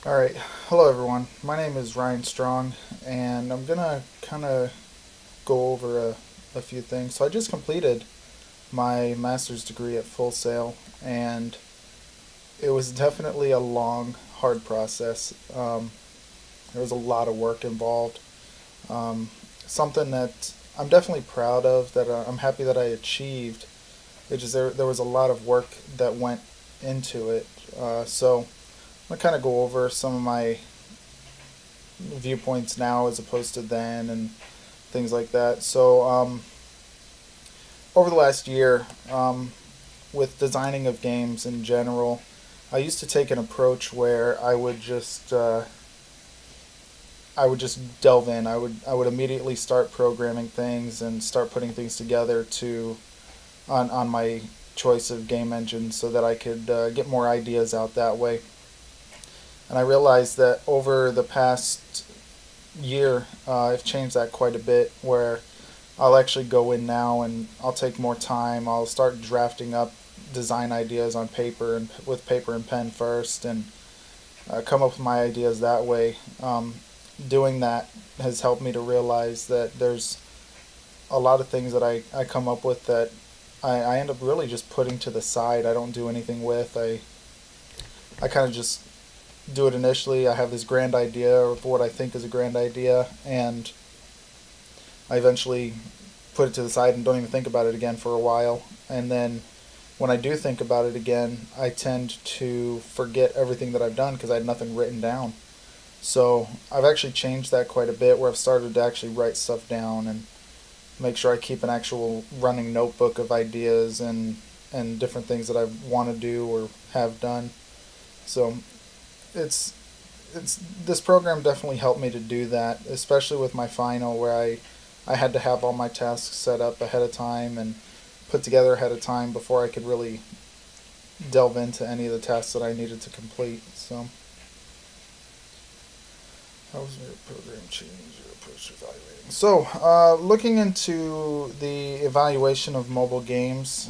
Alright, hello everyone. My name is Ryan Strong, and I'm gonna kind of go over a few things. So, I just completed my master's degree at Full Sail, and it was definitely a long, hard process. There was a lot of work involved. Um, Something that I'm definitely proud of, that I'm happy that I achieved. It's just there was a lot of work that went into it. So, I'm gonna kind of go over some of my viewpoints now as opposed to then and things like that. So, over the last year, with designing of games in general, I used to take an approach where I would just delve in. I would immediately start programming things and start putting things together to on my choice of game engine so that I could get more ideas out that way. And I realized that over the past year, I've changed that quite a bit. Where I'll actually go in now and I'll take more time. I'll start drafting up design ideas on paper and with paper and pen first, and come up with my ideas that way. Doing that has helped me to realize that there's a lot of things that I come up with that I end up really just putting to the side. I don't do anything with. I kind of just do it initially. I have this grand idea of what I think is a grand idea, and I eventually put it to the side and don't even think about it again for a while. And then when I do think about it again, I tend to forget everything that I've done because I had nothing written down. So I've actually changed that quite a bit, where I've started to actually write stuff down and make sure I keep an actual running notebook of ideas and different things that I want to do or have done. So it's it's this program definitely helped me to do that, especially with my final, where I had to have all my tasks set up ahead of time and put together ahead of time before I could really delve into any of the tasks that I needed to complete. So, how was your program change your approach to evaluating? So, looking into the evaluation of mobile games,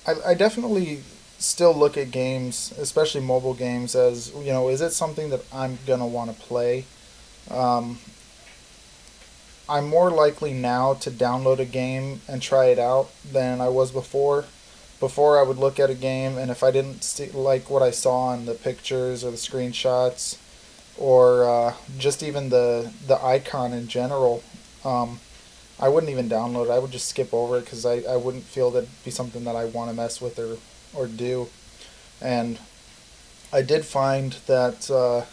I definitely still look at games, especially mobile games, as is it something that I'm gonna want to play? Um, I'm more likely now to download a game and try it out than I was before. Before, I would look at a game, and if I didn't like what I saw in the pictures or the screenshots, or just even the icon in general, I wouldn't even download it. I would just skip over it because I wouldn't feel that'd be something that I want to mess with or do. And I did find that,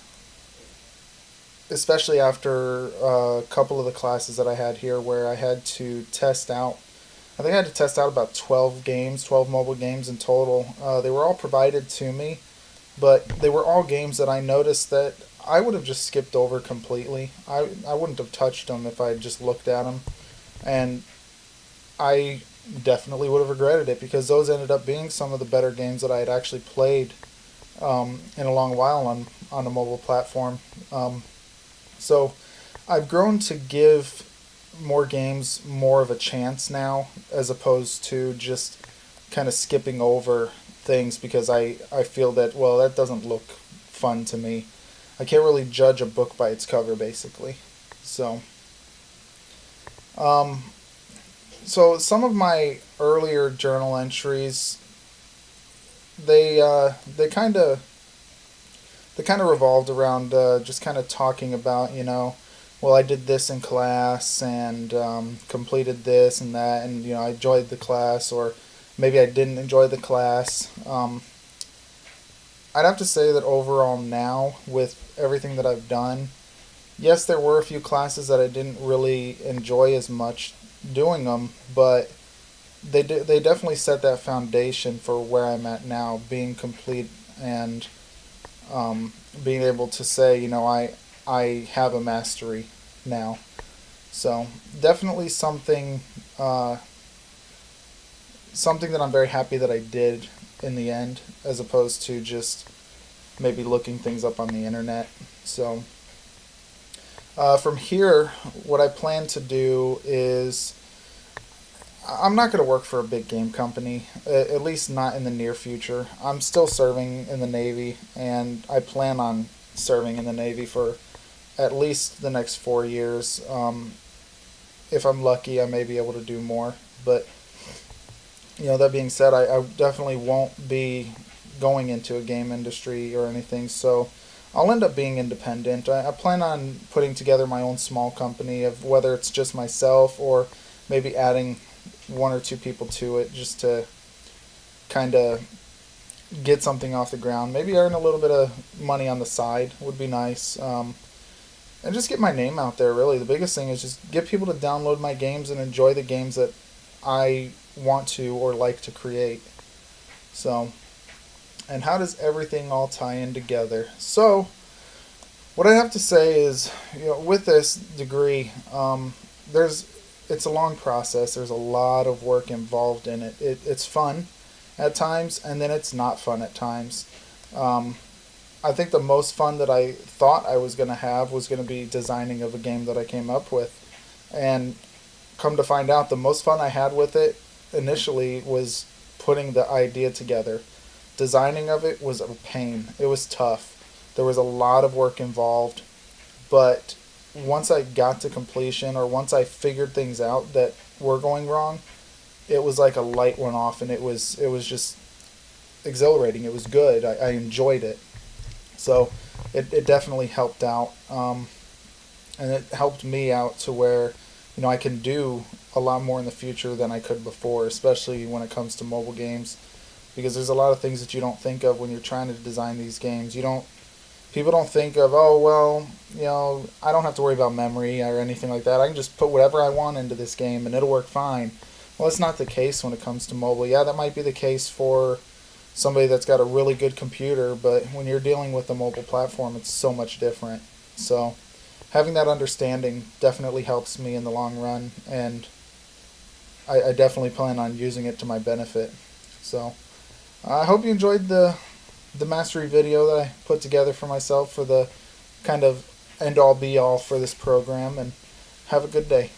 especially after a couple of the classes that I had here, where I had to test out, I think I had to test out about 12 games, 12 mobile games in total. They were all provided to me, but they were all games that I noticed that I would have just skipped over completely. I wouldn't have touched them if I had just looked at them. And I definitely would have regretted it, because those ended up being some of the better games that I had actually played in a long while on a mobile platform. So I've grown to give more games more of a chance now, as opposed to just kind of skipping over things because I feel that, well, that doesn't look fun to me. I can't really judge a book by its cover, basically. So, um, so some of my earlier journal entries, they they kind of revolved around just kind of talking about, well, I did this in class and completed this and that, and I enjoyed the class, or maybe I didn't enjoy the class. I'd have to say that overall now, with everything that I've done, yes, there were a few classes that I didn't really enjoy as much doing them, but they definitely set that foundation for where I'm at now, being complete, and being able to say, I have a mastery now. So definitely uh, something that I'm very happy that I did in the end, as opposed to just maybe looking things up on the internet. So from here, what I plan to do is I'm not going to work for a big game company, at least not in the near future. I'm still serving in the Navy, and I plan on serving in the Navy for at least the next 4 years. If I'm lucky, I may be able to do more. But that being said, I definitely won't be going into a game industry or anything. So I'll end up being independent. I plan on putting together my own small company of whether it's just myself or maybe adding one or two people to it just to kind of get something off the ground. Maybe earn a little bit of money on the side would be nice. And just get my name out there, really. The biggest thing is just get people to download my games and enjoy the games that I want to or like to create. So, and how does everything all tie in together? So, what I have to say is, with this degree, there's it's a long process. There's a lot of work involved in it. It's fun at times, and then it's not fun at times. Um, I think the most fun that I thought I was going to have was going to be designing of a game that I came up with. And come to find out, the most fun I had with it initially was putting the idea together. Designing of it was a pain. It was tough. There was a lot of work involved. But once I got to completion, or once I figured things out that were going wrong, it was like a light went off, and it was just exhilarating. It was good. I enjoyed it. So it definitely helped out, and it helped me out to where I can do a lot more in the future than I could before, especially when it comes to mobile games, because there's a lot of things that you don't think of when you're trying to design these games. People don't think of, oh well, I don't have to worry about memory or anything like that. I can just put whatever I want into this game and it'll work fine. Well, that's not the case when it comes to mobile. Yeah, that might be the case for somebody that's got a really good computer, but when you're dealing with a mobile platform, it's so much different. So having that understanding definitely helps me in the long run, and I definitely plan on using it to my benefit. So I hope you enjoyed the mastery video that I put together for myself for the kind of end all be all for this program, and have a good day.